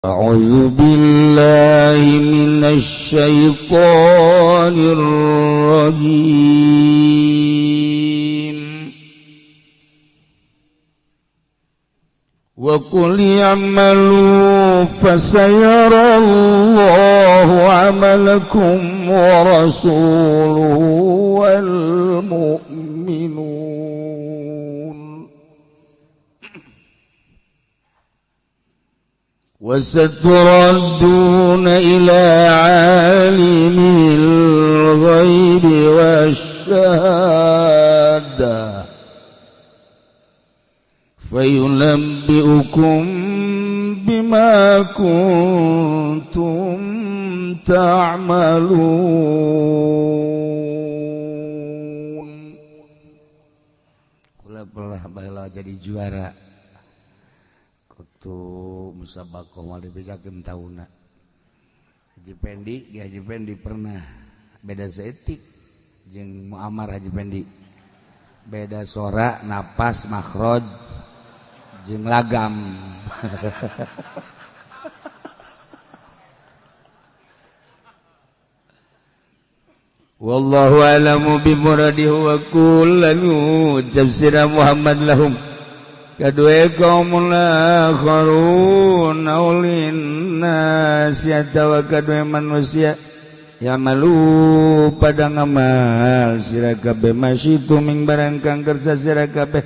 أعوذ بالله من الشيطان الرجيم وقل اعملوا فسيرى الله عملكم ورسوله والمؤمنون وستردون إلى عالم الغيب والشهادة فينبئكم بما كنتم تعملون. Kula pernah bala jadi juara waktu musabakoh mau dibejakeun tauna. Haji Pendi pernah beda seetik jeung Muammar Haji Pendi. Beda sora, napas, makhraj jeung lagam. Wallahu a'lamu bimuradihi wa kullu tafsir Muhammad lahum kadua kaum akharun aulin nas yatawa kadua manusia yamalu pada ngamal sira kabeh masyitu ming barang kang kersa sira kabeh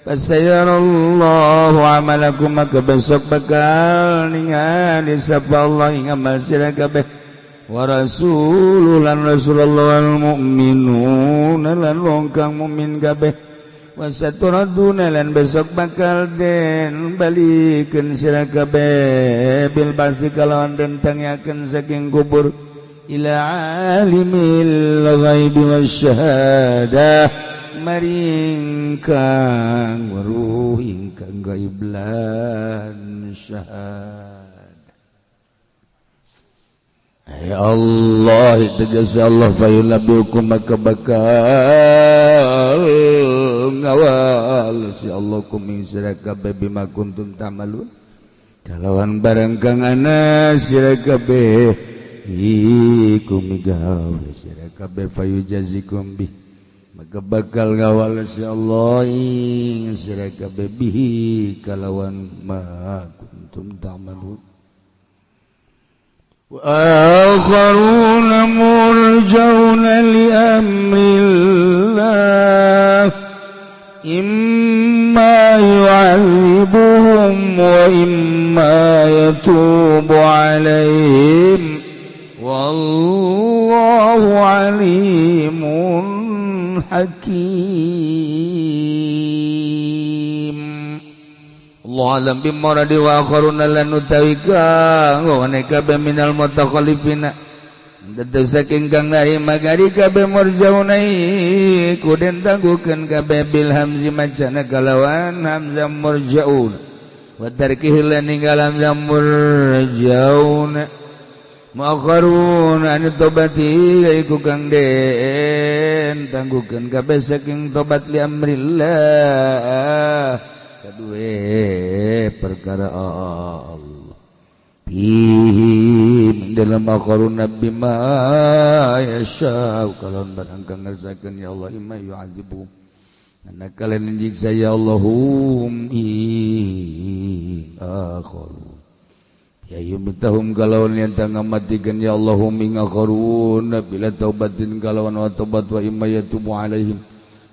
fasayarallahu amalakum maka besok bakal ningali sapa Allah ing amal sira kabeh wa rasulullah lan rasulullah wal mu'minun lan wong kang mukmin kabeh wasaturaduna lan besok bakal den balikeun sira kabeh bil ba'tsi kalawan den tangiakeun saking kubur ila alimil ghaibi wasyahadah maring kang weruh ingkang gaib lan syahadah. Ya Allah tegas Allah fayunabbiukum maka bakal ngawal si Allah kuming sira kabeh bima kuntum ta'malun kalawan barang kang ana sira kabeh iku migawe sira kabeh fayujazikum bih maka bakal ngawal si Allah ing sira kabeh bihi kalawan ma kuntum ta'malun. وآخرون مرجون لأمر الله إما يعذبهم وإما يتوب عليهم والله عليم حكيم. Allah alam bimuradi wa akharuna lan utawika wa nakaba minal mutakhallifina dadu saking kang nari magari kabeh murjaunai kuden tanggukeun kabeh bil hamzi macana kalawan hamzah murjaun wa tarkihi lan ninggal hamzah murjaun muakharun an tobati iku kang den tanggukeun kabeh saking tobat li amrillah kadue perkara Allah bihim dalam akharun nabi ma yasha kalau barang kang ngersakeun ya Allah imma yu'adzibu ana kalian njiksa ya Allahum akhar ya yumtahum kalau yen tang ngamatikeun ya Allahum ing akharun bila taubatin kalau wa taubat wa imma yatubu alaihim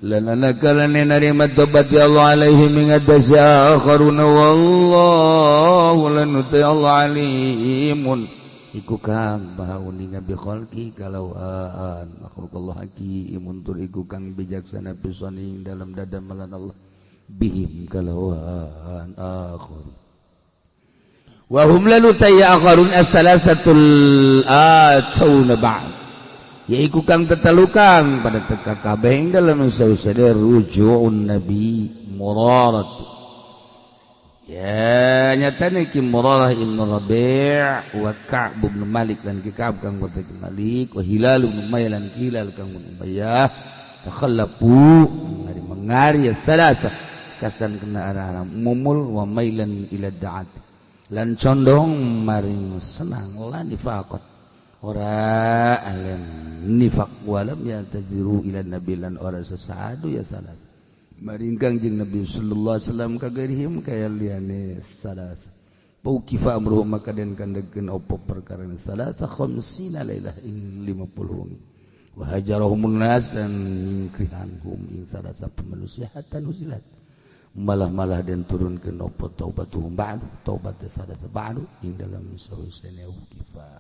lana nakalane narima tobat ya Allah alaihim ing atas akharuna wallahu lanuti Allah alimun iku kang bahauni ngabi khalqi kalauan makhluk hakimun tur iku kang bijaksana pisan dalam dada malan Allah bihim kalauan akhir wa hum lanuti akharun as-salasatul atuna ba'd yaiku kang tetelukang pada teka kabeh dalam sausade rujuun nabi Murarat ya nyatane ki Murarah ibn Rabi' wa Ka'b ibn Malik lan ki Ka'b kang boten Malik wa Hilal ibn Umayyah lan Hilal kang Umayyah takhallafu mengari salasa kasan kena arah mumul wa mailan ila da'at lan condong maring senang lan nifaqat ora alam nifaq walam ya tadiru ila nabi lan ora sesadu ya salat maring Kangjeng Nabi sallallahu alaihi wasallam kagarihim kaya liane salat paukifa amruhum maka den kandegkeun opo perkara salat khamsina lailah ing 50 wa hajarohumun nas dan nyingkrihanhum ing salasa pemanusiatan usilat malah dan turunkeun apa taubatuhum ba'du taubat sadasa ba'du ing dalam sawisana ukifa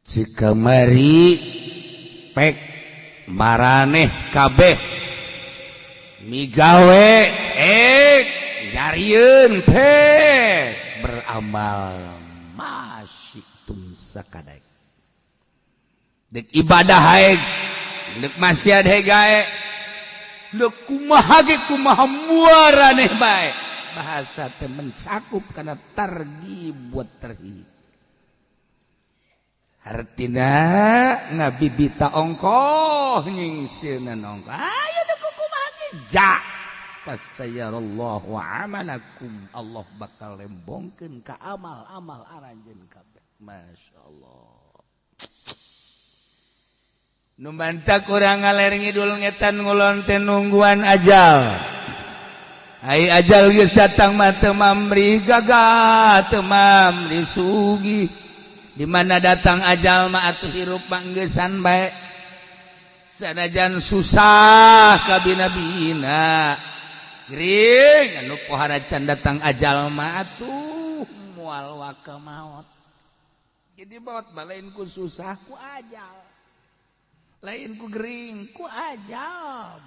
cikamari pek maraneh kabeh migawe nyarieun pek beramal masyitum sakadaek dek ibadah haeg dek maksiat hegae dek kumaha ge kumaha muaraneh bae bahasa teh mencakup kana targhib buat terhib artina ngabibita ongkoh nyingseunna ongkoh ayo dek kumaha ge ja fasayarallahu amalakum Allah bakal lembongkeun ka amal-amal aranjeun kabeh masyaallah nu bantak urang ngaler ngidul ngetan ngulon teh nungguan ajal ai ajal geus datang mah teu mamri gagah teu mamri sugi di mana datang ajal mah atuh hirup manggesan bae sanajan susah kabina-bina gering anu pohara can datang ajal mah atuh moal waka maot jadi maot balain ku susah ku ajal lain ku gering ku ajal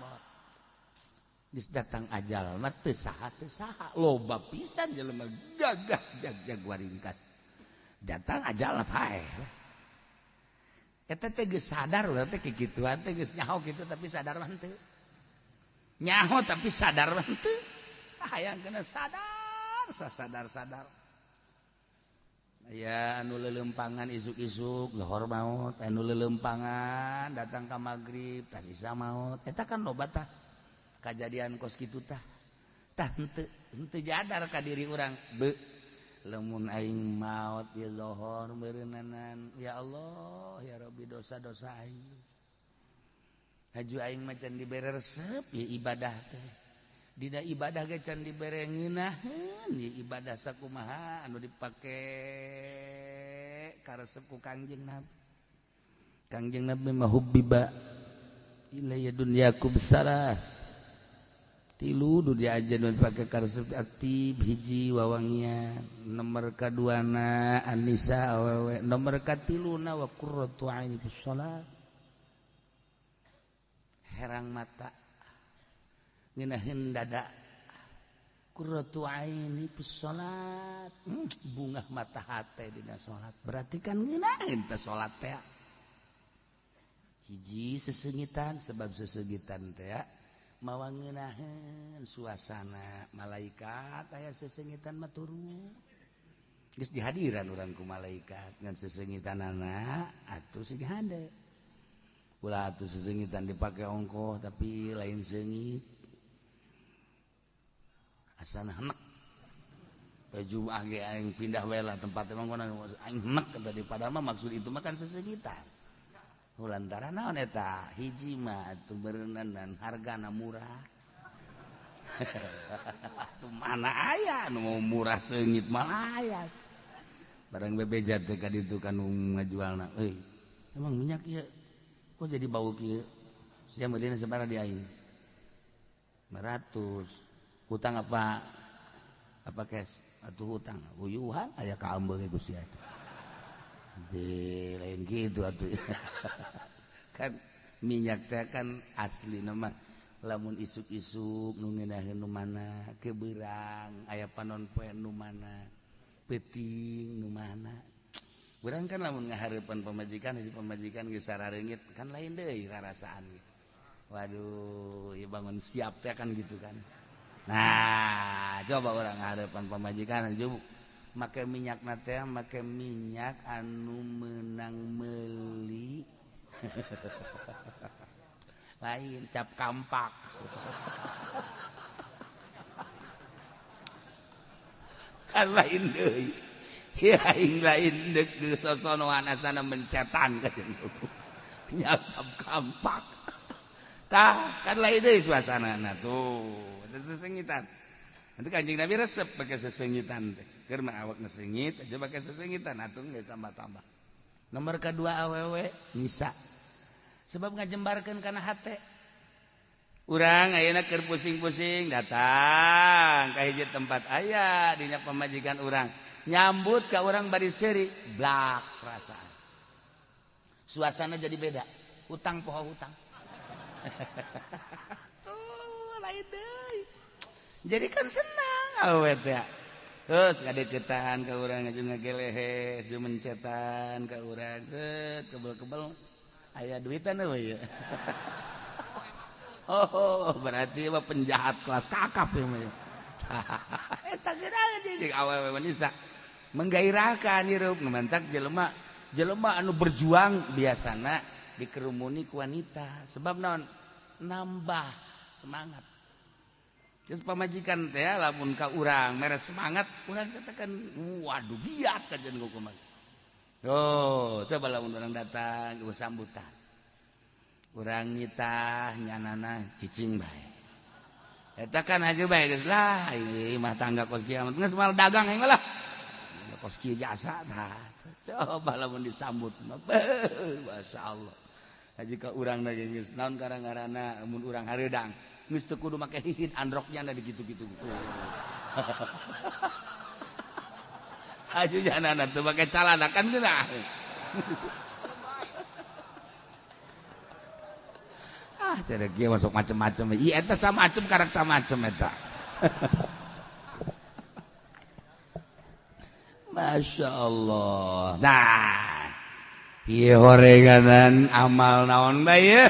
geus datang ajal mah teu saha loba pisan jelema gagah jag waringkas datang ajal pae eta teh geus sadar urang teh kikituan teh geus nyaho kitu tapi sadar mah teu nyaho tapi sadar mah teu hayang kena sadar ya anu lelempangan isuk-isuk lohor maut anu lelempangan datang ka magrib tah sisa maut eta kan loba tah kajadian kos kitu tah henteu jadar ka diri urang be lamun aing maut ya lohor beureunanan ya Allah ya Rabbi dosa-dosa aing haju aing mah can dibere resep ya ibadah teh dina ibadah ge can dibere ngeunaheun ya ibadah sakumaha anu dipake karesep ku Kangjeng Nabi mah hubbiba ilayya dunyaku bisalah tilu nu diajeun dipake karesep aktif hiji wawangian nomor kaduana an-nisa awewe nomor katiluna wa qurratu aini bis shalat herang mata ngeunaheun dada qurratu aini bis shalat bungah mata hate dina salat berarti kan ngeunaheun teh salat teh hiji sesengitan sebab sesengitan teh mawa ngeunaheun suasana malaikat aya sesengitan mah turun geus dihadiran urang ku malaikat ngan sesengitanana atuh sig hade ulah atuh sesengitan dipake ongkoh tapi lain seungit asana henek baju age aing pindah wae lah tempat emang kuna aing henek daripada mah maksud itu mah kan sesengitan lantaran naon eta hiji mah atuh beureunan hargana murah atuh mana aya nu mau murah seungit mah aya barang bebejat teh ka ditu kan ngajualna euy emang minyak ieu kok jadi bau kieu sia meulina sabaraha di aing 500 hutang apa cash atuh hutang uyuhan aya ka ambeul ge Gusti atuh de lain gitu atuh kan minyak teh kan asli nama lamun isuk-isuk nu ngeunaheun nu mana kebeurang aya panon poe nu mana peuting nu mana urang kan lamun ngahareupan pamajikan hiji pamajikan geus sarareungit kan lain deui rarasaan gitu waduh ieu bangun siap teh kan gitu kan nah coba urang ngahareupan pamajikan hiju make minyak nate make minyak anu meunang meuli lain cap kampak lain deui ya aing lain deuk sosonoan asana mencetan kajen nyatap kampak tah kan lain deui suasanana tuh ada sesengitan nanti Kanjeng Nabi resep pakai sesengitan teh keur mah awak ngesengit aja pakai sesengitan atuh geus tambah-tambah nomor kedua awewe nisa sebab ngajembarkeun kana hate urang ayeuna keur pusing-pusing datang ka hiji tempat aya dinya pamajikan urang nyambut ka urang bari seuri blak perasaan suasana jadi beda hutang poho hutang tuh lain deui jadi kan senang awet ya terus ngadeukeutan ka urang jeung ngagelehe jeung mencetan ka urang set kebel-kebel aya duitan we ya oh berarti mah penjahat kelas kakap ya mah eta geura jadi awewe wanita menggairahkan hirup ngemantak jelema anu berjuang biasana dikerumuni ku wanita sebab naon nambah semangat geus pamajikan teh lamun ka urang mere semangat urang katakan waduh giat kajen ku kumaha oh coba lamun urang datang ku sambutan urang nyitah nyanana cicing bae eta kan haju bae geus lah ieu mah tangga kos kiamat geus mal dagang heng lah kos kieu jasa tah coba lamun disambut mah masyaallah haji ka urang na geus naon ngaranna mun urang hareudang geus teu kudu make hihit androknya na dikitu-kitu haju janana teu make calana kan geunah cara kieu masuk macem-macem ieu eta samacem karak samacem eta Masya Allah nah ieu horenganan amal naon bae ye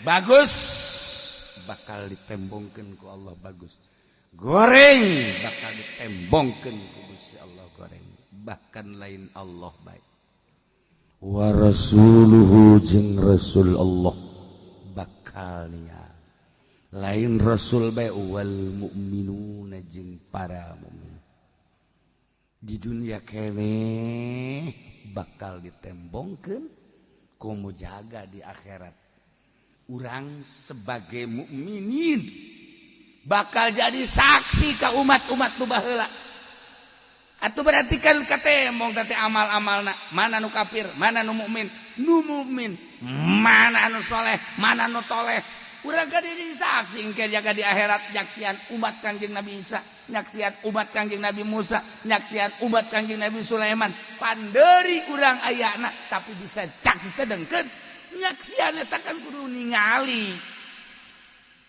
bagus bakal ditembongkeun ku Allah bagus goreng bakal ditembongkeun ku Gusti Allah goreng bahkan lain Allah bae wa rasuluhu jeung rasul Allah bakal ningal lain rasul bae wal mukminuna jeung para mukmin di dunia keneh bakal ditembongkeun komo jaga di akhirat urang sebagai mukminin bakal jadi saksi ka umat-umat nu baheula atuh berarti kan katembong teh amal-amalna mana nu kafir mana nu mukmin mana anu soleh mana anu toleh urang ka jadi saksi engke jaga di akhirat nyaksian umat Kangjeng Nabi Isa nyaksian umat Kangjeng Nabi Musa nyaksian umat Kangjeng Nabi Sulaiman pandeuri urang ayana tapi bisa caksi sedengkeun nyaksian eta kan kudu ningali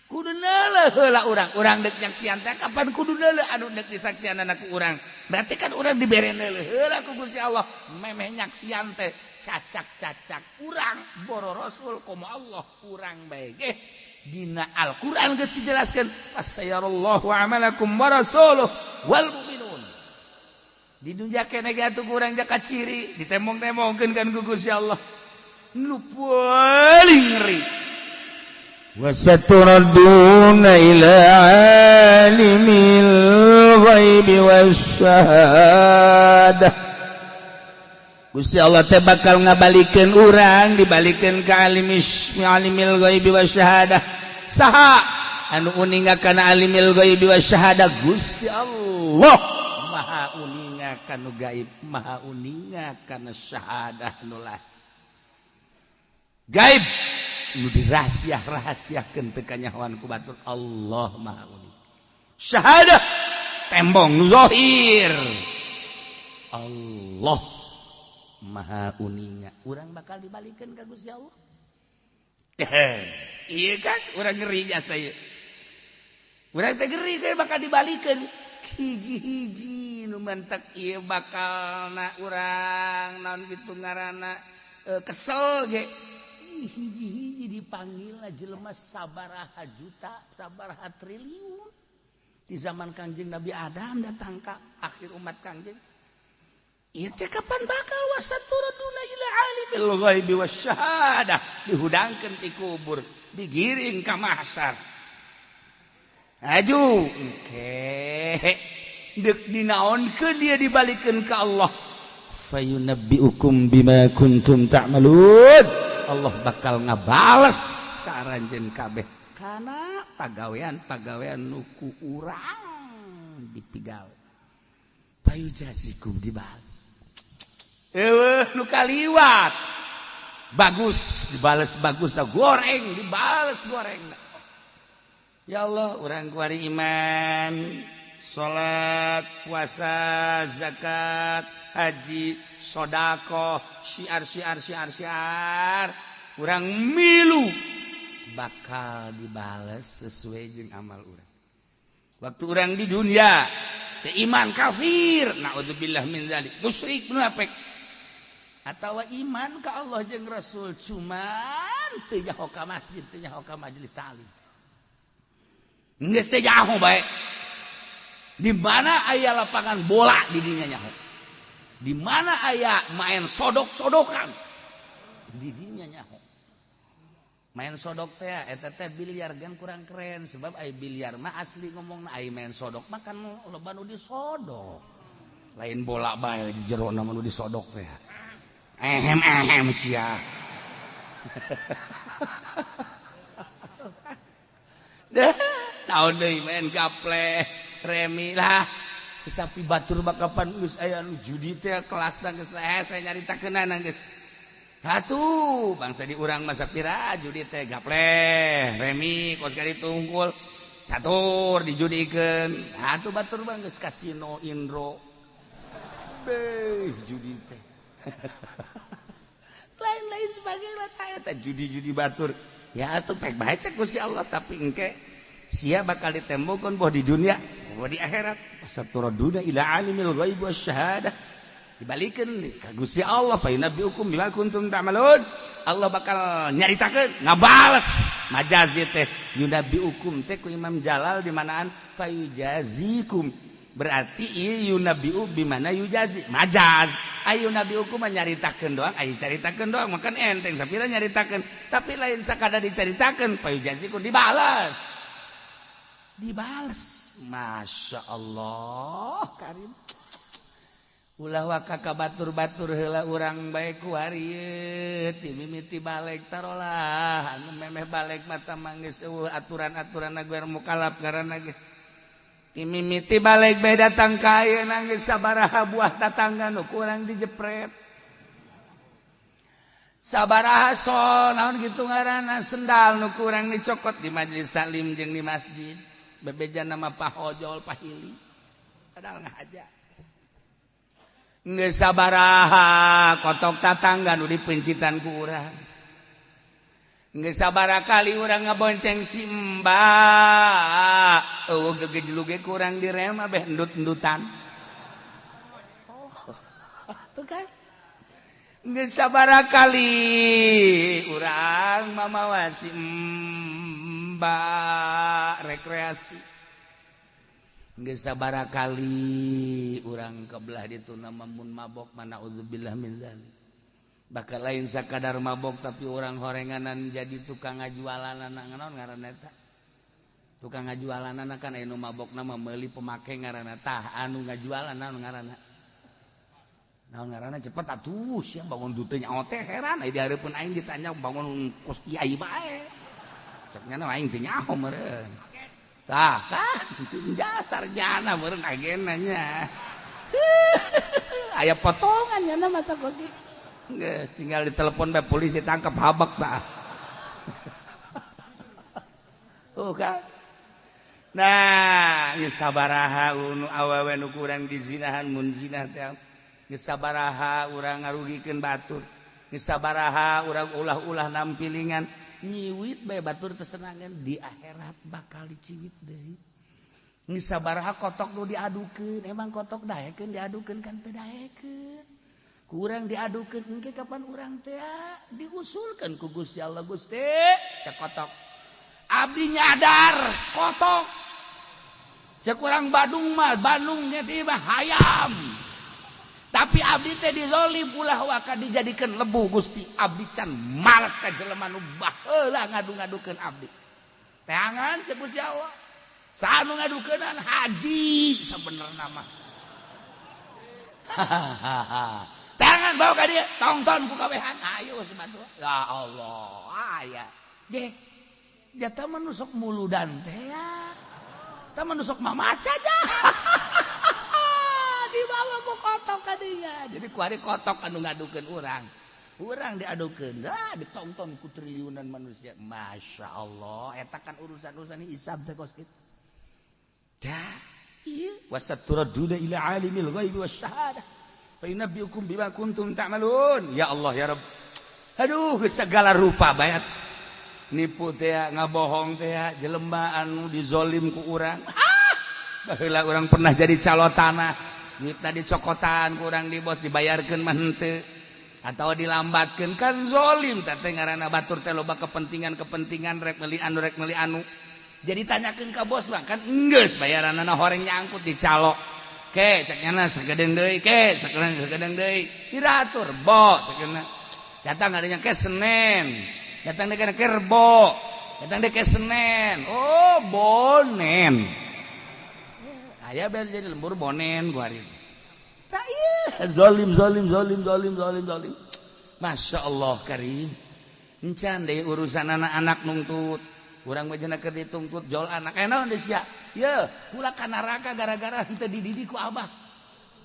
kudu neuleuh heula urang deuk nyaksian teh kapan kudu neuleuh anu deuk disaksianana ku urang berarti kan urang dibere neuleuh heula ku Gusti Allah memeh nyaksian teh cacak-cacak urang boro rasul komo Allah urang bae ge dina Al-Qur'an geus dijelaskeun fasayarallahu amalakum wa rasuluhu wal mu'minun di dunya keneh ge atuh urang jaka ciri ditembong-tembongkeun kan ku Gusti Allah nu paling ngeri wasaturaduna ila alimil ghaibi wasyahadah Gusti Allah teh bakal ngabalikeun urang dibalikeun ka alimil ghaibi wasyahadah saha anu uningakan alimil ghaibi wasyahadah Gusti Allah maha uningakan nu gaib maha uningakan syahadah nu lah gaib nu dirahasiah-rahasiakeun teu kanyahoan ku batur Allah maha uning syahadah tembong nu zahir Allah maha uninga urang bakal dibalikeun ka Gusti Allah iya kan urang ngeri jasa ieu urang teh ngeri teh bakal dibalikeun hiji-hiji nu mantak ieu bakalna urang naon kitu ngaranna kesel ge hiji-hiji dipanggilna jelema sabaraha juta sabaraha triliun di zaman Kangjeng Nabi Adam datang ka akhir umat Kangjeng ieu teh kapan bakal wasaturaduna ila alimil ghaibi wasyahadah dihudangkeun ti kubur digiring ka mahsyar aju engke dek dinaonkeun dia dibalikeun ka Allah fayunabbiukum bima kuntum ta'malun Allah bakal ngabales ka aranjeun kabeh kana pagawean nuku urang dipigal payujazikum dibales nu kaliwat bagus dibales bagus goreng dibales goreng ya Allah urang kuari iman salat puasa zakat haji sodaqah syiar urang milu bakal dibales sesuai jeung amal urang waktu urang di dunia teu iman kafir naudzubillah min zalik musyrik munafik atawa iman ka Allah jeung Rasul cuman teu nyaho ka masjid teu nyaho ka majelis taklim geus teh nyaho bae di mana aya lapangan bola di dinya nyaho di mana aya main sodok-sodokan di dinya nyaho main sodok teh eta teh biliar gan kurang keren sebab aya biliar mah asli ngomongna aya main sodok mah kan loba nu disodok lain bola bae di jero na nu disodok teh ehem sia dah naon deui main gaple remi lah tetapi batur bakapan geus aya nu judi teh kelasna geus saya nyaritakeunana geus atuh bangsa di urang masa pira judi teh gaple remi kos kali tungkul catur dijudikeun atuh batur bang geus kasino indro beh judi teh lain-lain sebagainya eta judi-judi batur ya atuh pek bae cek Gusti Allah tapi engke sia bakal ditembokkeun boh di dunia boh di akhirat saturaduna ila alimil ghaib wasyahadah dibalikeun ka Gusti Allah fa yunabbiukum bima kuntum ta'malun Allah bakal nyaritakeun ngabales majazi teh yunabbiukum teh ku Imam Jalal di manaan fa yujazikum berarti ieu yunabbiu bimana yujazi majaz ayu nabiukum nyaritakeun doang ayu caritakeun doang makan enteng sapira nyaritakeun tapi lain sakadar dicaritakeun fa yujazikum dibalas masya Allah karim ulah waka ka batur-batur heula urang bae kuarieu ti mimiti balik tarolah anu memeh balik mata manggeus eueuh aturan-aturanna guer mukalaf ngaranna ge ti mimiti balik bae datang ka ayeuna geus sabaraha buah tatangga nu kurang dijepret sabaraha sol naon kitu ngaranna sendal nu kurang dicokot di majelis taklim jeung di masjid bebejan nama pahojol pahili padahal ngahaja geus sabaraha kotok tatangga nu dipencitan ku urang geus sabaraha kali urang ngabonceng si Mbak eueuh gegejlug ge kurang direm abeh endut-endutan tuh kan geus sabaraha kali urang mamawa si Mbak rekreasi geus sabaraha kali urang kebelah ditu namun mabok mana udzubillah min dzalik bakal lain sakadar mabok tapi orang horenganan jadi tukang ngajualanana naon ngaranna eta tukang ngajualanana kan anu mabokna mah meuli pemake ngaranna tah anu ngajualan naon ngaranna cepet atuh sia bangun dutu nyaho teh heran aya di hareupeun aing ditanya bangun kos kiai bae cek nya aing teh nyaho meureun tah kan dasar jana meureun agena nya aya potongan nya mata kos geus tinggal ditelepon bae polisi tangkap habak tah tuh kan nah geus sabaraha nu awewe nu kurang dizinahan mun zinah teh geus sabaraha urang ngarugikeun batur geus sabaraha urang ulah-ulah nampilingan nyiwit bae batur teu senangan di akhirat bakal diciwit deui geus sabaraha kotok nu diadukeun emang kotok daekeun diadukeun kan teu daekeun kurang diadukeun engke kapan urang teh diusulkeun ku Gusti Allah Gusti cek kotok abdi nyadar kotok cek urang Bandung mah Bandungnya teh hayam tapi abdi teh dizolim ulah waka dijadikeun lebu Gusti abdi can males ka jelema nu baheula ngadu-ngadukeun abdi teangan cek Gusti Allah saanu ngadukeunan haji bener nama. Tangan bawa ka dia, tonton ku kawehan. Ayo sebantu. Ya Allah, aya. Dia teh menusuk muludan teh ya. Teh menusuk mamaca aja. Dibawa ku kotok ka dia. Jadi ku ari kotok anu ngadukeun urang. Urang diadukeun, ditonton ku triliunan manusia. Masya Allah, eta kan urusan-urusan hisab teh kos kitu. Dah, iya. Wasaturaduna ila alimil ghaibi wasyahadah. Fa yunabbiukum bima kuntum ta'malun. Ya Allah ya Rabb. Aduh, segala rupa bayat. Nipu teh ngabohong teh jelema anu dizolim ku urang. Baheula urang pernah jadi calo tanah. Duitna dicokotan ku urang di bos dibayarkeun mah henteu. Atau dilambatkeun kan zolim teh ngaranna batur teh loba kepentingan rek meuli anu. Jadi tanyakeun ka bos bang kan enggeus bayaranna horeng nyangkut dicalo. Ke cekna sagedeung deui ke sagedeung deui. Diratur bo cekna. Datang adanya ke Senin. Datang deui ke Rebo. Datang deui ke Senin. Oh, bonen. Aya bel jadi lembur bonen gua hari. Tah ieu zalim. Masya Allah Karim. Encan deui urusan anak-anak nungtut. Urang mah cenah keur ditungtut jol anak. Naon deui sia? Ye, kula ka neraka gara-gara henteu dididik ku abah.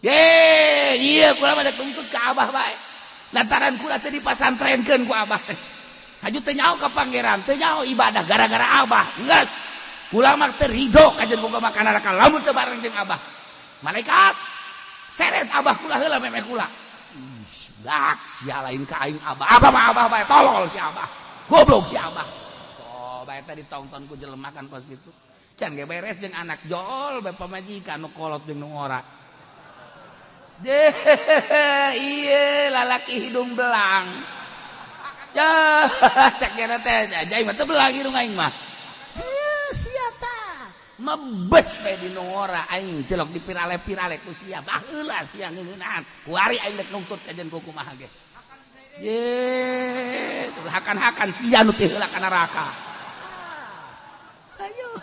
Ye, ieu kula mah dituntut ka abah bae. Lantaran kula teh dipasantrenkeun ku abah teh. Haju teu nyaho ka pangeran, teu nyaho ibadah gara-gara abah. Geus. Kula mah teu ridho kajen boga mah ka neraka lamun teu bareng jeung abah. Malaikat seret abah kula heula memeh kula. Dak sia lain ka aing abah. Abah mah abah bae tolol si abah. Goblok si abah. Coba eta ditonton ku jelema kan pas gitu. Can ge beres jeung anak jol bae pamajikan nu kolot jeung nu ora. Deh, ieu lalaki hidung belang. Ya, cek nya teh ajaib teh belang hidung aing mah. Sia tah mebes bae di nu ora aing celok dipirale-pirale ku sia baheula sia ngeunaan. Kuari aing rek nuntut kajen ku kumaha ge. Ye, hakan-hakan sia nu teh heula ka neraka. Ayo.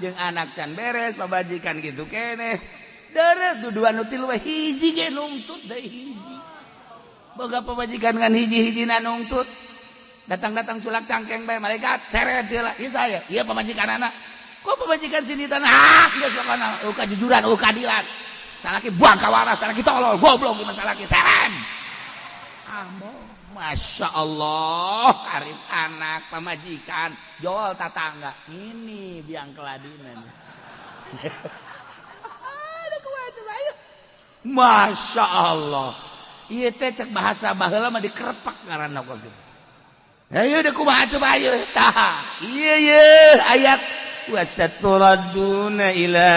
Jeung anak can beres pabajikan gitu keneh. Deres duduan nu tilu hiji ge nungtut deui hiji. Boga pabajikan ngan hiji-hijina nungtut. Datang-datang culak cangkeng bae malaikat seret heula. Ieu saya, ieu pamajikanana. Kok pamajikan sini tanah? Geus pokona kajujuran, keadilan. Salaki buang ka waras, salaki tolol, goblok ieu salaki serem. Ambo Masya Allah, arif anak pamajikan, jol tatangga. Ini biang keladinan. Masya Allah. Iya teh cek bahasa baheula mah dikerepak ngaranna kok gitu. Ayo deh kumaha coba ayo. Tah, iya ayat wasaturaduna ila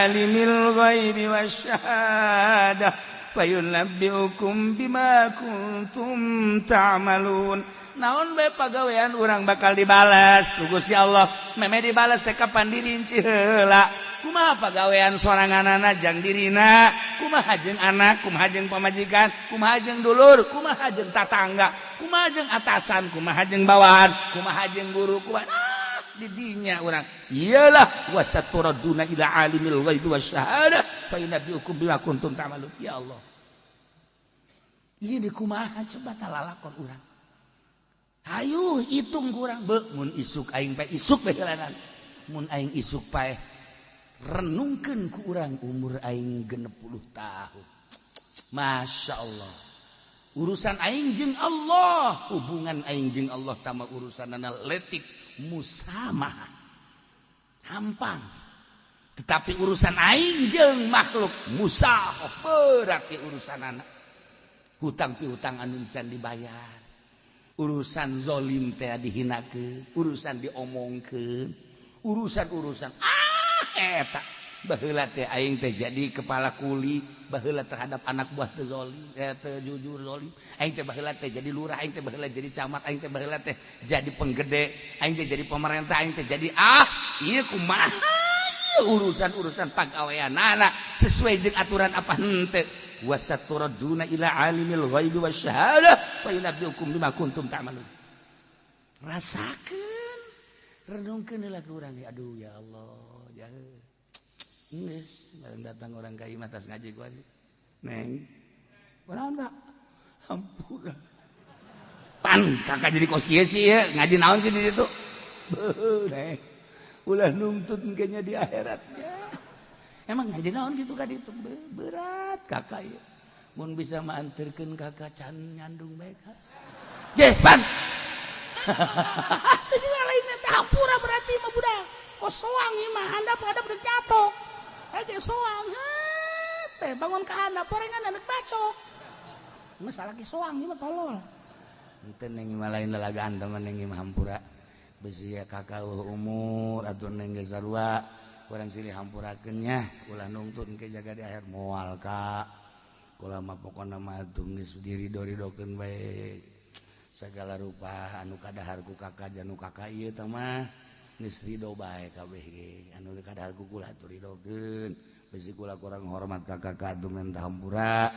alimil ghaibi wasyahadah fayunabbiukum bima kuntum ta'malun. Naon bae pagawean urang bakal dibalas ku Gusti Allah. Meme dibalas teh kapan dirinci heula. Kumaha pagawean soranganana jang dirina, kumaha jeung anak, kumaha jeung pamajikan, kumaha jeung dulur, kumaha jeung tatangga, kumaha jeung atasan, kumaha jeung bawahan, kumaha jeung guru, kumaha di dinya urang. Iyalah wasaturaduna ila alimil ghaibi wasyahadah fa yunabbiukum bima kuntum ta'malun. Ya Allah. Ieu di kumaha coba talalakon urang. Hayu hitung kurang be mun isuk aing pae isuk bae heulanan. Mun aing isuk pae renungkeun ku urang umur aing 60 tahun. Masya Allah. Urusan aing jeung Allah, hubungan aing jeung Allah tama urusanana letik musamah. Hampang. Tetapi urusan aing jeung makhluk musahah berat ya urusanana. Hutang piutang anu can dibayar. Urusan zolim teh dihinakeun, urusan diomongkeun, urusan eta baheula teh aing teh jadi kepala kuli baheula terhadap anak buah teh zolim, teh jujur zolim. Aing teh baheula teh jadi lurah, aing teh baheula jadi camat, aing teh baheula teh jadi penggede, aing teh jadi pemerintah, aing teh jadi ieu kumaha urusan-urusan pagaweanana sesuai jeung aturan apa henteu. Wasaturaduna ila alimil ghaibi wasyahadah fa yunabbiukum bima kuntum ta'malun. Rasakeun renungkeun heula ku urang. Aduh ya Allah, jangan Geus, bareng datang orang ka imah tas ngaji ku aja. Neng. Kunaon Kak? Hampura. Pan kakak jadi kos kieu sih ya, ngaji naon sih di situ? Beuh, Neng. Ulah nuntut engkenya di akhiratnya. Emang ngaji naon gitu ka ditu? Berat kakak ya. Mun bisa maanterkeun kakak can nyandung bae Kak. Ge, Pan. Tadi lainnya teh hampura berarti mah budak. Kos soang ieu mah handap udah jatuh. Age soang. Teh bangun ka handap porengan anak bacok. Masalah ki soang ieu mah tolol. Henteu neng mah lain lalagaan teman neng mah hampura. Besi ya kakak umur atuh neng geus sarua. Urang silih hampurakeun nya, ulah nuntut engke jaga di akhir moal Kak. Kula mah pokona mah atuh geus dirido-ridokeun bae. Segala rupa anu kadahar ku kakak janu kakak ieu teh mah geus ridho bae kabeh ge. Anu kadahar ku kula atuh ridokeun. Besi kula kurang hormat kakak atuh mentah hampura.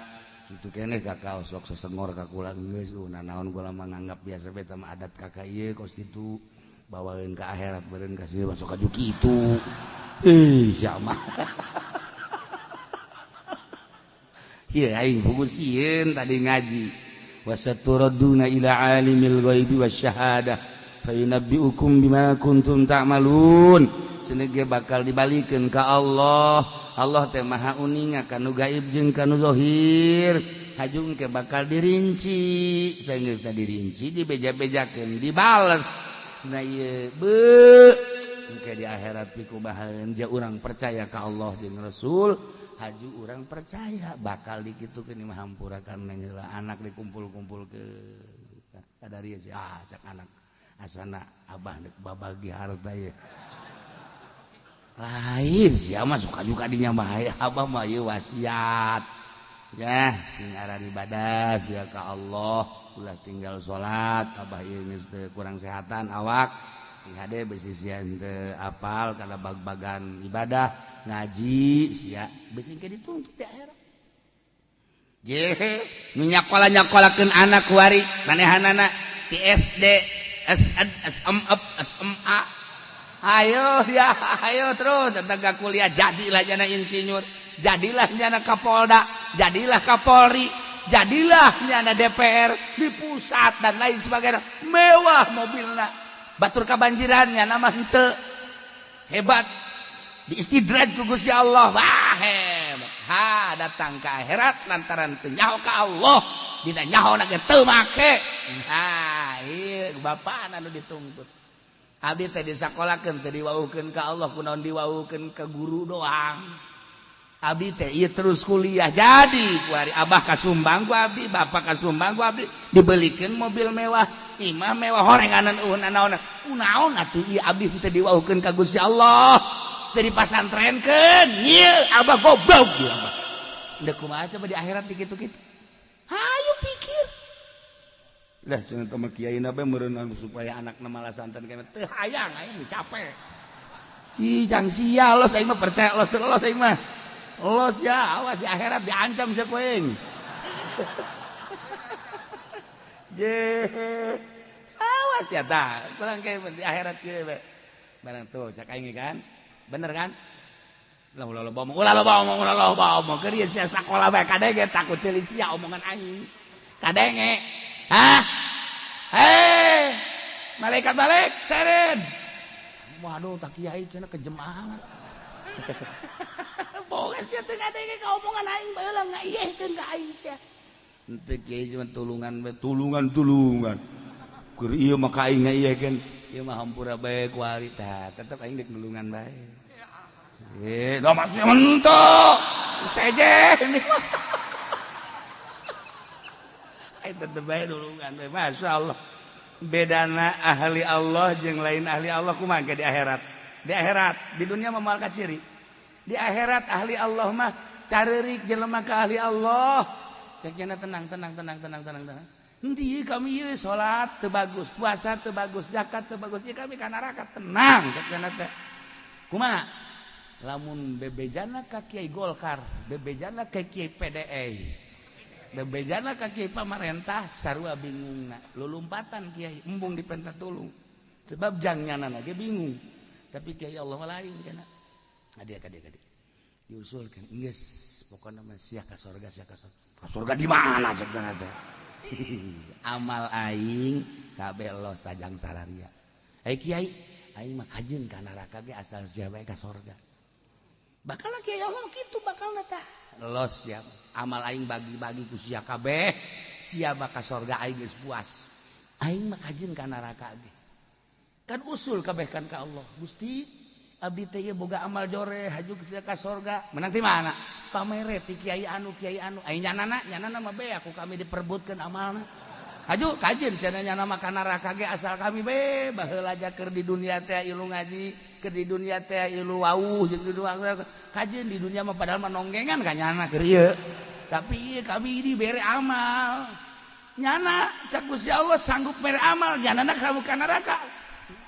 Kitu keneh kakak sok sesengor ka kula geus naon kula mah nganggap biasa bae teh mah adat kakak ieu kos kitu. Bawain ke akhirat beureun kasih masuk kaju kitu. Siapa? Ieu aing pugusieun tadi ngaji. Wasaturaduna ila alimil ghaibi wasyahadah fayunabbiukum bima kuntum ta'malun. Cenah ge bakal dibalikeun ka Allah. Allah teh Maha uninga kanu gaib jeung kanu zahir. Hajung ke bakal dirinci, saenggeus dirinci dibeja-bejakeun dibales. Nah ieu beuh engke di akhirat piku baheun ja urang percaya ka Allah jeung Rasul haju urang percaya bakal dikitukeun imah hampura kan heula anak dikumpul-kumpulkeun kadarieu sih cak anak asana abah dek babagi harta ye lain sia mah suka juga dinya mah abah mah ieu wasiat ya sing aran ibadah sia ka Allah ulah tinggal salat abah ieu geus teu kurang sehatan awak hade besi sia teu apal kana bag-bagan ibadah ngaji sia besi ke dituntut di akhirat je nu nyakola-nyakolakeun anak kuari manehanana ti SD SMA ayo ya ayo terus tentang kuliah jadilah jana insinyur jadilah jana Kapolda jadilah Kapolri jadilah nyana DPR di pusat dan lain sebagainya mewah mobilna batur kabanjirannya nama henteu hebat diistidraj ku Gusti Allah wah hebat datang ke akhirat lantaran teu nyaho ka Allah dina nyahona ge teu make ieu bapana anu dituntut abdi teh disakolakeun teu diwauhkeun ka Allah kunaon diwauhkeun ka guru doang abdi teh ieu terus kuliah jadi kuari abah kasumbang ku abdi bapak kasumbang ku abdi dibelikeun mobil mewah imah mewah horenganan naon atuh ieu abdi teh diwauhkeun ka Gusti Allah teu dipasantrenkeun ieu abah goblok ieu abah da kumaha coba di akhirat kitu-kitu hayu pikir lah cenah teh mah kiai na bae meureun supaya anakna malah santen kana teu hayang aing capek jang sia los aing mah percaya los teu los aing mah los ya awas di akhirat diancam sia kuing je awas ya tah kurang kae di akhirat kieu bae barang tuh cak aing kan bener kan ulah bohong keur ieu sia sakola bae kadenge takut teuing sia omongan aing kadenge malaikat balik seren waduh tak kiai cenah kejem amat boga sia teu ngadenge ka omongan aing baheula ngaieuhkeun ka aing sia henteu kiai cuma tulungan keur ieu mah ka aing ngaieuhkeun ieu mah hampura bae kuari tah tetep aing dek nulungan bae da maksudnya mentok seje ini aing tetep bae nulungan bae masyaallah bedana ahli Allah jeung lain ahli Allah kumaha ge di akhirat di dunia mah moal kaciri di akhirat ahli Allah mah careurik jelema ka ahli Allah cek cenah tenang henteu kami ieu salat teu bagus puasa teu bagus zakat teu bagus ieu kami ka neraka tenang cek cenah teh kumaha lamun bebejana ka Kiai Golkar bebejana ka Kiai PDI bebejana ka Kiai pamarentah sarua bingungna lulumpatan Kiai embung dipenta tulung sebab jangnyanana ge bingung tapi Kiai Allah lain cenah adik diusulkan geus pokokna mah sia ka surga ka surga di mana cek teh amal aing kabeh los tajang sararia kiai aing mah kajeun ka neraka ge asal sia bae ka surga bakal kiai Allah kitu bakal tah los ya amal aing bagi-bagi ku sia kabeh sia ka surga aing geus puas aing mah kajeun ka neraka ge kan usul kabeh kan ka Allah Gusti abdi teh boga amal jore haju ka surga menang ti mana pamere ti kiai anu ai nyanana mah be aku kami diperbutkeun amalna haju kajeun cenah nyana mah ka neraka ge asal kami be baheula aja keur di dunia teh ilu ngaji keur di dunia teh ilu wauh jeung di dunia kajeun di dunia mah padahal mah nonggengan ka nyana keur ieu tapi ieu kami dibere amal nyana cak Gusti Allah sanggup mere amal nyanana kamu ka neraka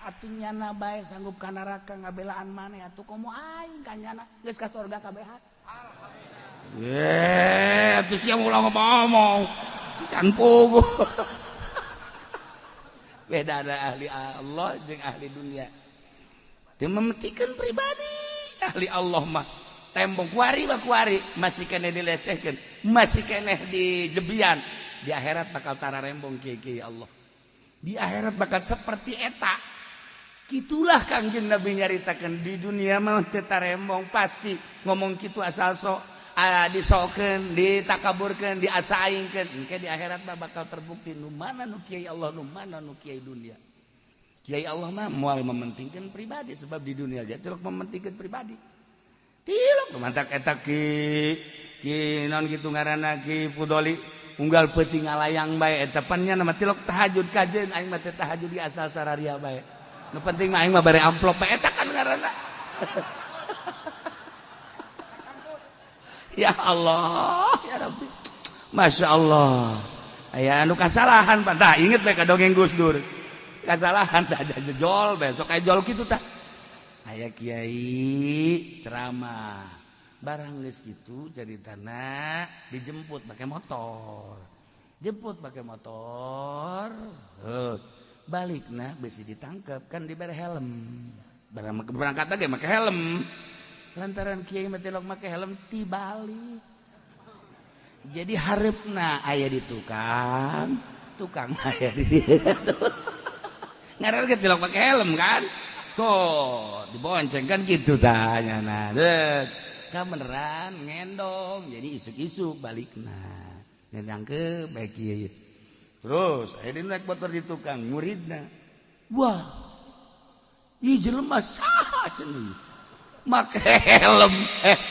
atuh nyana bae sanggup ka neraka ngabelaan maneh atuh komo aing ka nyana geus ka surga kabehan atuh sia ulah ngomong pisan puguh beda ada ahli Allah jeung ahli dunia teu memetikeun pribadi ahli Allah mah tembok kuari masih keneh dilecehkeun masih keneh dijebian di akhirat bakal tararembong kieu-kieu Allah di akhirat bakal seperti eta gitulah Kangjeng Nabi nyaritakeun di dunia mah teu tarembong pasti ngomong kitu asal sok disokeun ditakaburkeun diasaingkeun engke di akhirat mah bakal terbukti nu mana nu kiai Allah nu mana nu kiai dunia kiai Allah mah moal mementingkeun pribadi sebab di dunia ge tilok mementingkeun pribadi tilok mantak eta ki naon kitu ngaranna ki Fudoli unggal peuting ngalayang bae eta pannya nama tilok tahajud kajeun aing mah teh tahajud di asal sararia bae nu penting mah aing mah bare amplop eta kan ngaranna ya Allah ya Rabbi Masya Allah aya anu kasalahan tah inget bae ka dongeng Gus Dur kasalahan tah jejol besok aya jol kitu tah aya kiai ceramah barang geus kitu caritana dijemput pakai motor terus balikna besi ditangkap kan dibere helm berangkat lagi make helm lantaran kiai mah tilok make helm tibalik jadi hareupeuna aya di tukang aya di ngaran ge tilok make helm kan kok dibonceng kan gitu tah nyana ka beneran ngendong jadi isuk-isuk balikna ngedangkeun bae kieu terus akhirnya naik motor di tukang muridna wah ih jelema saha cenah make helm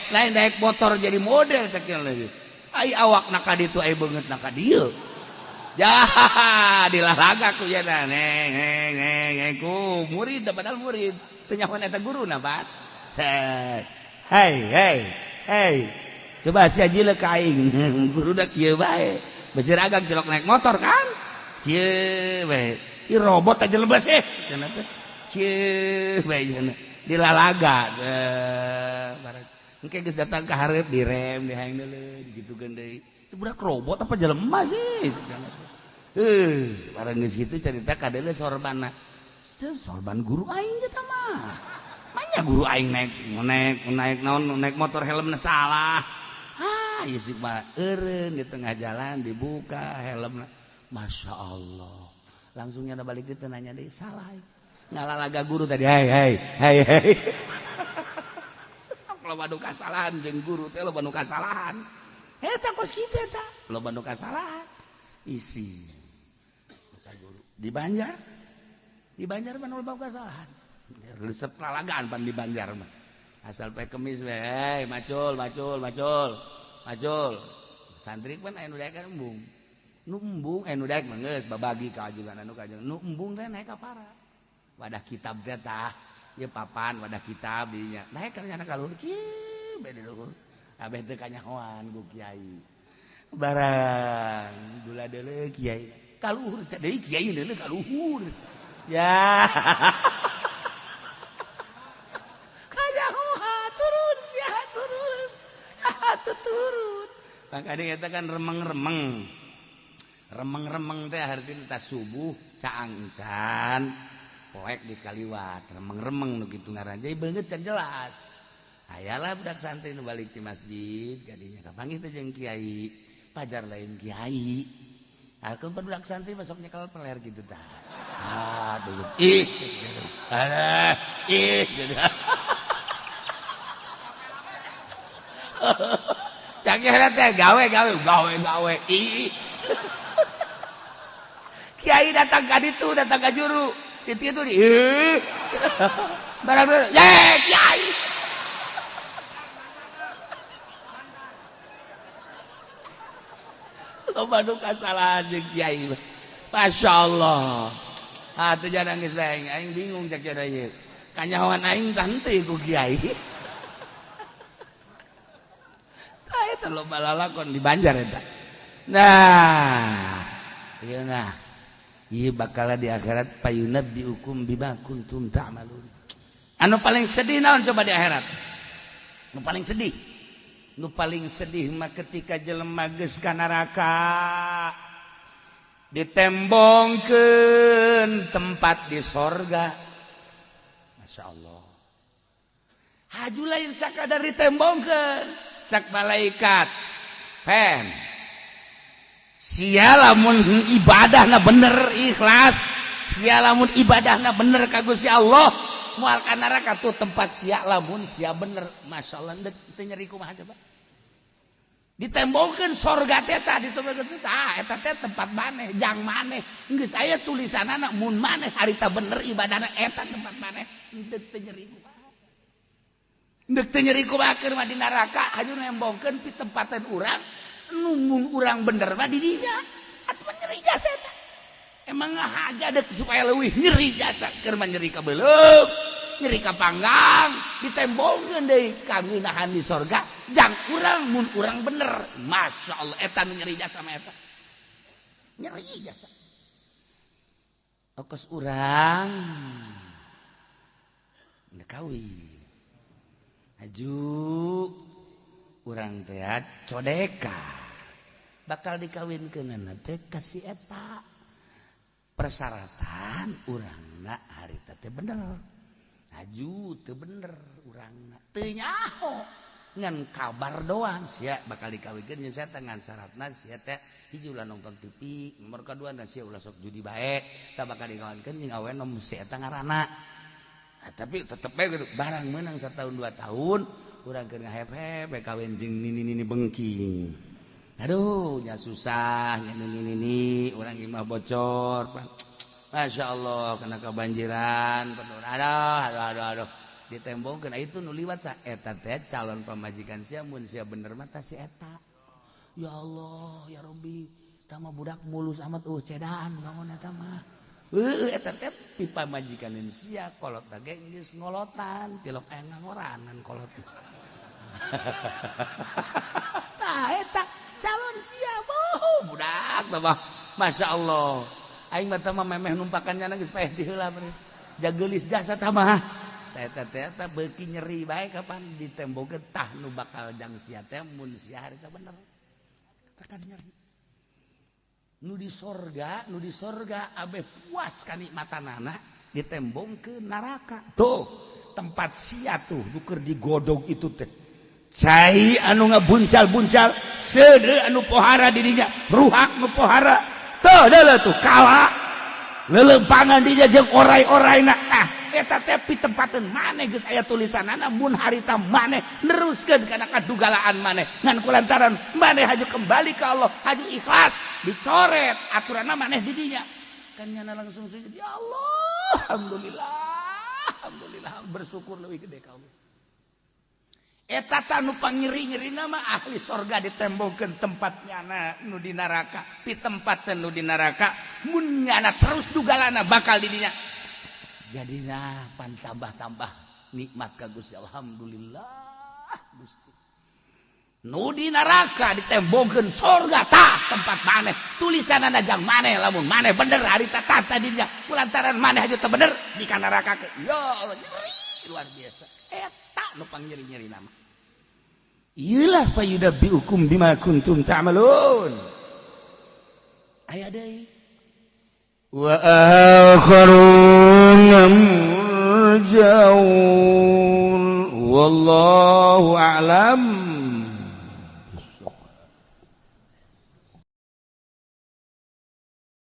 lain naik motor jadi model cek lagi ai awakna ka ditu ai beungeutna ka dieu ya dilalaga ku ya neng ku murid padahal murid teu nyahoan eta guruna Pak hei coba sia jileuk ka aing guru da kieu bae Basir agak jelok naik motor kan kieu bae ieu robot aja lemes cenah teh kieu bae cenah dilalaga bareng engke geus datang ka hareup direm dihaeng deuleu digitukeun deui itu budak robot apa jelema sih bareng geus kitu carita ka deuleu sorbanna sorban guru aing eta mah manya guru aing naik motor helmna salah ieu sih mah eureun di tengah jalan dibuka helmna Masya Allah langsung nyana balik teh nanya deui salah ngalalaga guru tadi hai sok loba nu kasalahan jeung guru teh loba nu kasalahan eta kos kitu eta loba nu kasalahan isi guru di Banjar mah loba kasalahan resep lalagaan pan di Banjar mah asal pae kemis we macul santri kan aya nu daek kan embung nu daek mah geus babagi ka ajugan anu kajeng nu embung teh naik ka para wadah kitab teh tah ieu papan wadah kitab dinya naik kana nyana kaluhur kieu bae di luhur abeh teu kanyahoan ku kiai barang gula deuleu kiai kaluhur teh deui kiai deuleu kaluhur ya kanyahoan turun makanya kita kan remeng-remeng teh artinya tas subuh caang encan poek geus kaliwat remeng-remeng nu kitu ngaran jadi beungeut can jelas Ayalah budak santri nu balik di masjid kadinya kapanggih teh jeung kiai pajar lain kiai. Alkeun budak santri masuk nyekel peler gitu tah. Aduh. Ih. Alah, ih. Cakira teh gawe. Ih. Kiai datang ka ditu, datang ka juru. Itu ih. Barang kiai. Loba nu kasalahan jeung kiai. Masyaallah. Teu jarang geus aing bingung cak jada ieu. Kanyawan aing tah henteu ku kiai. Tah eta loba lalakon di Banjar eta. Nah, ieu nah. Ieu bakal di akhirat payunabbiukum bima kuntum ta'malun. Anu paling sedih naon coba di akhirat? Nu paling sedih. Nu paling sedih mah ketika jelema geus ka neraka ditembongkeun tempat di sorga. Masya Allah. Haju lain sakadar ditembongkeun cak malaikat. Pen. Sia lamun ibadahna bener ikhlas, sia lamun ibadahna bener ka Gusti Allah, moal ka neraka tuh tempat sia lamun sia bener. Masyaallah teu nyeri kumaha coba. Ditembongkeun sorga teh tah ditembongkeun tah eta teh tempat maneh, jang maneh. Geus aya tulisanana mun maneh harita bener ibadahna eta tempat maneh. Deuk teu nyeri kumaha. Deuk teu nyeri kumaha keur mah di neraka haju nembongkeun pi tempateun urang. Numun urang bener mah di dinya. Atuh nyeri jasa eta. Emang ngahaja dek supaya leuwih nyeri jasa keur mah nyeri ka beuleuh, nyeri ka panggang, ditembongkeun deui kangeunahan di sorga. Jang urang mun urang bener. Masyaallah eta nu nyeri jasa mah eta. Nyeri jasa. Okos urang da kawin. Aju urang teh codeka. Bakal dikawinkeunana teh ka si eta. Persyaratan urangna harita teh bener. Aju teu bener urangna. Teu nyaho. Ngan kabar doang sia bakal dikawinkeun nya sia teh ngan syaratna sia teh hiji ulah nonton TV, nomor kadua na sia ulah sok judi bae, tah bakal dikawinkeun jeung awewe nom si eta ngaranna. Nah, tapi tetep bae barang meunang 1 tahun 2 tahun urang keur ngahep-hep bae kawin jeung nini bengking. Aduh, nya susah, nya nini urang imah bocor. Masya Allah kena kebanjiran, aduh. Ditembongkeun itu nu liwat sa eta teh calon pamajikan sia mun sia bener mah tah si eta. Ya Allah, ya Rabbi, tah mah budak mulus amat cedaan naon eta mah. Eta teh pi pamajikaneun sia kolot ge geus ngolotan, tilok aya ngagoranan kolot. Tah eta calon sia budak tah mah. Masya Allah. Aing mah tah mah memeh numpakannya geus paeh di heula meureun. Jageulis jasa tah mah. Eta beuki nyeri bae kapan ditembongkeun tah nu bakal jang sia teh mun sia harita bener. Tekan nyeri. Nu di sorga abe puas kanikmatanana ditembongkeun neraka. Tuh, tempat sia tuh nu keur digodog itu teh. Cai anu ngabuncal-buncal, seudeu anu pohara di dinya, ruhak nu pohara. Tuh deuleuh tuh kala. Leuleumpangan dinya jeung orai-oraina. Eta teh pi tempateun maneh geus aya tulisanana mun harita maneh neruskeun kana kadugalaan maneh ngan kulantaran maneh haju kembali ka Allah haju ikhlas dicoret aturanna maneh di dinya kan nyana langsung sujud ya Allah alhamdulillah bersyukur leuwih gede ka Allah. Eta tah nu pangnyeri-nyerina mah ahli sorga ditembongkeun tempatnya nu di neraka pi tempateun nu di neraka mun nyana terus dugalana bakal di dinya. Jadina pan tambah-tambah nikmat ka Gusti alhamdulillah Gusti. Nu di neraka ditembongkeun sorga tah tempat maneh tulisanana jang maneh lamun maneh bener harita tah tadinya kulantaran maneh haju teu bener di ka neraka ke ya Allah nyeri luar biasa eta nu pangnyeri-nyeri nama. Iyalah fayudabbiukum bima kuntum ta'malun. Aya deui wa akharun murjaun wa wallahu a'lam